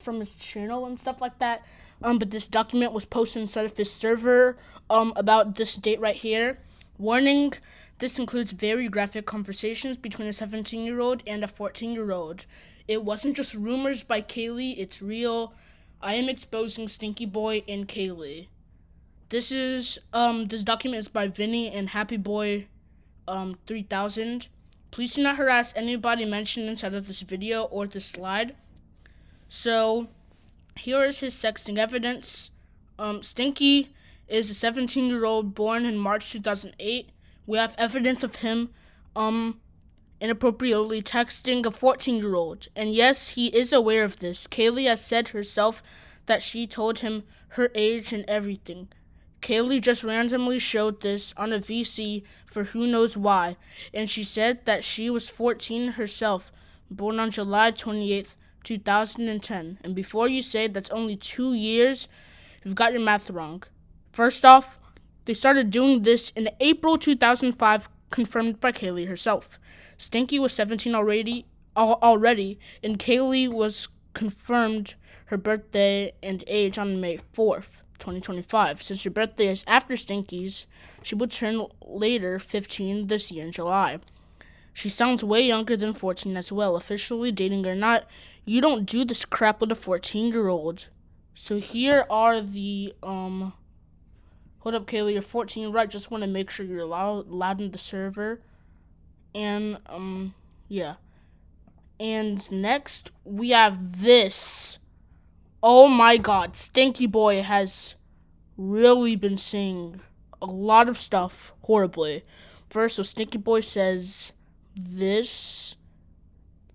from his channel and stuff like that. But this document was posted inside of his server about this date right here. Warning, this includes very graphic conversations between a 17-year-old and a 14-year-old. It wasn't just rumors by Kaylee, it's real. I am exposing Stinky Boy and Kaylee. This document is by Vinny and Happy Boy 3000. Please do not harass anybody mentioned inside of this video or this slide. So, here is his sexting evidence. Stinky is a 17-year-old born in March 2008. We have evidence of him inappropriately texting a 14-year-old. And yes, he is aware of this. Kaylee has said herself that she told him her age and everything. Kaylee just randomly showed this on a VC for who knows why, and she said that she was 14 herself, born on July 28th, 2010. And before you say that's only 2 years, you've got your math wrong. First off, they started doing this in April 2005, confirmed by Kaylee herself. Stinky was 17 already, and Kaylee was confirmed her birthday and age on May 4th. 2025. Since her birthday is after Stinky's, she will turn later 15 this year in July. She sounds way younger than 14 as well. Officially dating or not, you don't do this crap with a 14-year-old. So here are the, hold up, Kaylee, you're 14, right? Just want to make sure you're allowed in the server. And, yeah. And next, we have this. Oh my god, Stinky Boy has really been saying a lot of stuff horribly. First, so Stinky Boy says this.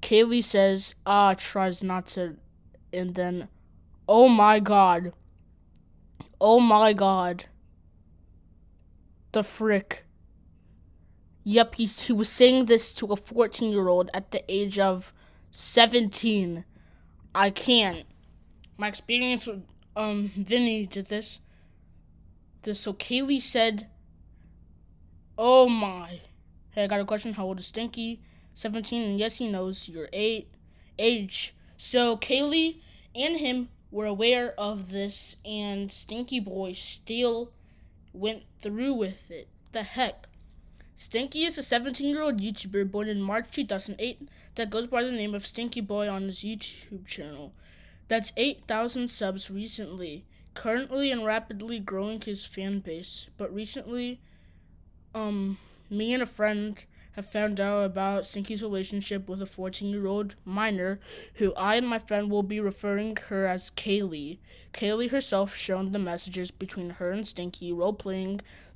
Kaylee says, tries not to. And then, oh my god. Oh my god. The frick. Yep, he was saying this to a 14-year-old at the age of 17. I can't. My experience with Vinny did this. So Kaylee said, oh my. Hey, I got a question. How old is Stinky? 17, and yes, he knows your age. So Kaylee and him were aware of this, and Stinky Boy still went through with it. The heck? Stinky is a 17-year-old YouTuber born in March 2008 that goes by the name of Stinky Boy on his YouTube channel. That's 8,000 subs recently, currently and rapidly growing his fan base. But recently, me and a friend have found out about Stinky's relationship with a 14-year-old minor, who I and my friend will be referring her as Kaylee. Kaylee herself shown the messages between her and Stinky role-playing /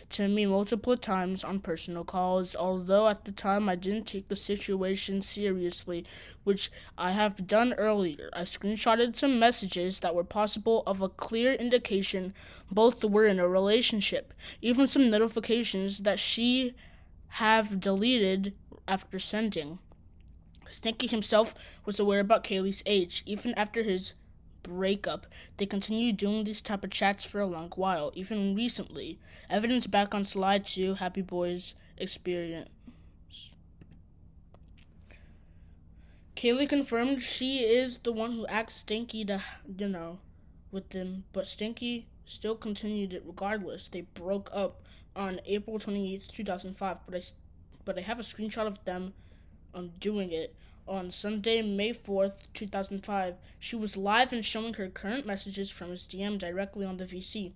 to me multiple times on personal calls, although at the time I didn't take the situation seriously, which I have done earlier. I screenshotted some messages that were possible of a clear indication both were in a relationship, even some notifications that she have deleted after sending. Stinky himself was aware about Kaylee's age, even after his breakup. They continued doing these type of chats for a long while, even recently. Evidence back on slide 2, Happy Boy's experience. Kaylee confirmed she is the one who asked Stinky to, with them, but Stinky still continued it regardless. They broke up on April 28th, 2005, but I have a screenshot of them doing it. On Sunday, May 4th, 2005, she was live and showing her current messages from his DM directly on the VC.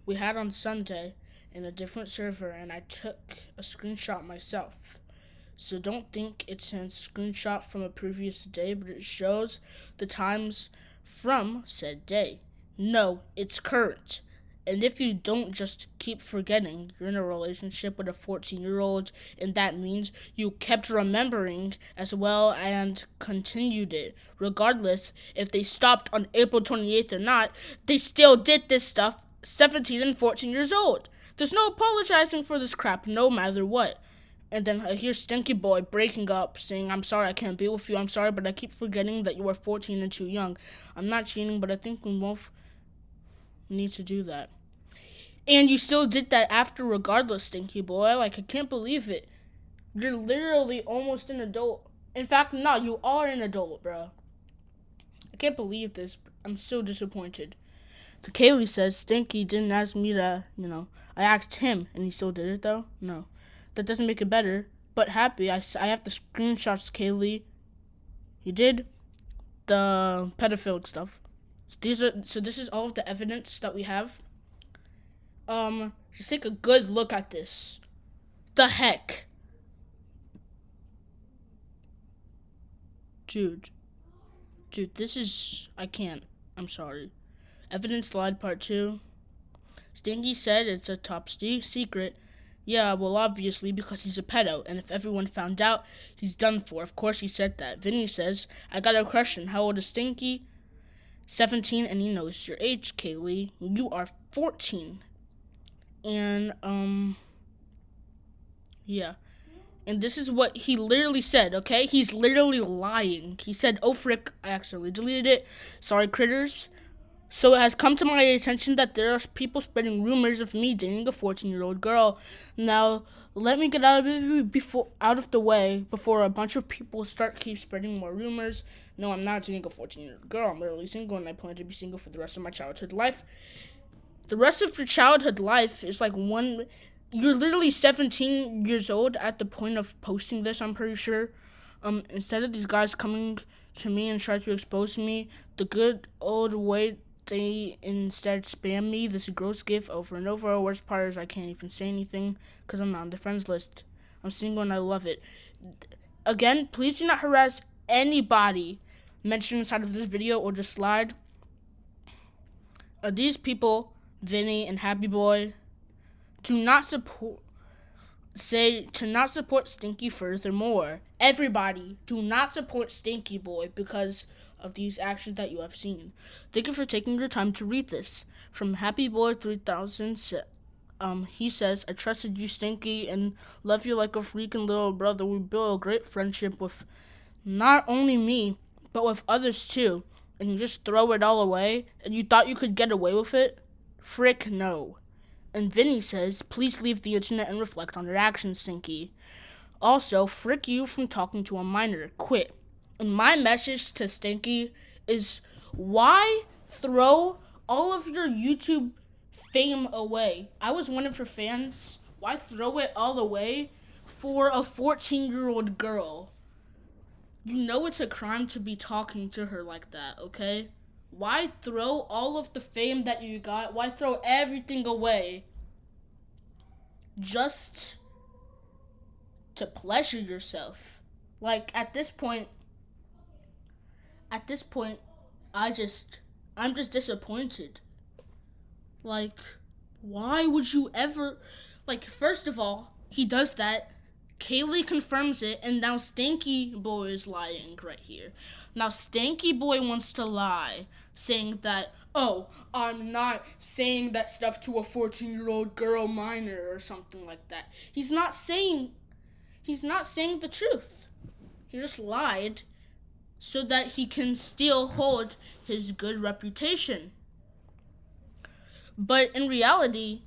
We had on Sunday in a different server, and I took a screenshot myself. So don't think it's a screenshot from a previous day, but it shows the times from said day. No, it's current. And if you don't just keep forgetting, you're in a relationship with a 14-year-old, and that means you kept remembering as well and continued it. Regardless, if they stopped on April 28th or not, they still did this stuff 17 and 14 years old. There's no apologizing for this crap, no matter what. And then here's Stinky Boy breaking up, saying, I'm sorry I can't be with you, I'm sorry, but I keep forgetting that you are 14 and too young. I'm not cheating, but I think we both need to do that. And you still did that after regardless, Stinky Boy. Like, I can't believe it. You're literally almost an adult. In fact, no, you are an adult, bro. can't believe this. I'm so disappointed. So Kaylee says Stinky didn't ask me to, I asked him and he still did it though. No, that doesn't make it better. But happy, I have the screenshots, Kaylee. He did the pedophilic stuff. So this is all of the evidence that we have. Just take a good look at this. The heck? Dude, this is, I can't. I'm sorry. Evidence slide part 2. Stinky said it's a top secret. Yeah, well, obviously, because he's a pedo, and if everyone found out, he's done for. Of course he said that. Vinny says, I got a question. How old is Stinky? 17, and he knows your age, Kaylee. You are 14. And, yeah. And this is what he literally said, okay? He's literally lying. He said, oh, frick, I accidentally deleted it. Sorry, critters. So it has come to my attention that there are people spreading rumors of me dating a 14-year-old girl. Now, let me get out of the way before a bunch of people keep spreading more rumors. No, I'm not dating a 14-year-old girl. I'm literally single, and I plan to be single for the rest of my childhood life. The rest of your childhood life is like you're literally 17 years old at the point of posting this, I'm pretty sure. Instead of these guys coming to me and try to expose me, the good old way, they instead spam me this gross gif over and over. The worst part is I can't even say anything because I'm not on the friends list. I'm single and I love it. Again, please do not harass anybody mentioned inside of this video or this slide. These people, Vinny and Happy Boy, to not support Stinky furthermore. Everybody, do not support Stinky Boy because of these actions that you have seen. Thank you for taking your time to read this. From Happy Boy 3000, he says, I trusted you, Stinky, and love you like a freaking little brother. We built a great friendship with not only me, but with others too. And you just throw it all away? And you thought you could get away with it? Frick no. And Vinny says, please leave the internet and reflect on your actions, Stinky. Also, frick you from talking to a minor. Quit. And my message to Stinky is, why throw all of your YouTube fame away? I was one of your fans. Why throw it all away for a 14-year-old girl? You know it's a crime to be talking to her like that, okay? Why throw all of the fame that you got? Why throw everything away just to pleasure yourself? Like, at this point, I'm just disappointed. Like, why would you ever, first of all, he does that. Kaylee confirms it, and now Stinky Boy is lying right here. Now Stinky Boy wants to lie, saying that, oh, I'm not saying that stuff to a 14-year-old girl minor or something like that. He's not saying the truth. He just lied so that he can still hold his good reputation. But in reality,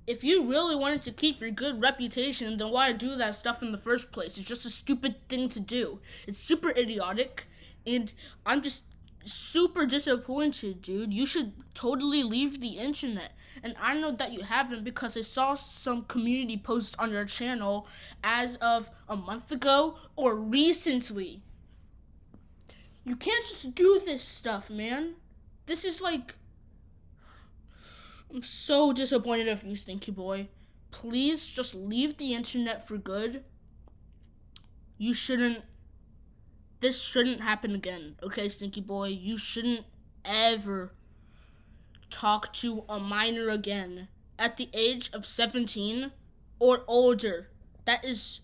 if you really wanted to keep your good reputation, then why do that stuff in the first place? It's just a stupid thing to do. It's super idiotic, and I'm just super disappointed, dude. You should totally leave the internet. And I know that you haven't because I saw some community posts on your channel as of a month ago or recently. You can't just do this stuff, man. This is I'm so disappointed of you, Stinky Boy. Please just leave the internet for good. This shouldn't happen again, okay, Stinky Boy? You shouldn't ever talk to a minor again at the age of 17 or older. That is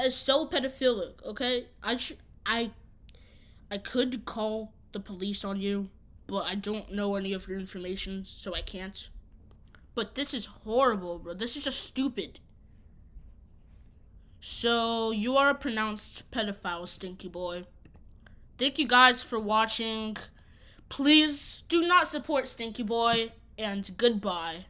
so pedophilic, okay? I could call the police on you, but I don't know any of your information, so I can't. But this is horrible, bro. This is just stupid. So, you are a pronounced pedophile, Stinky Boy. Thank you guys for watching. Please do not support Stinky Boy, and goodbye.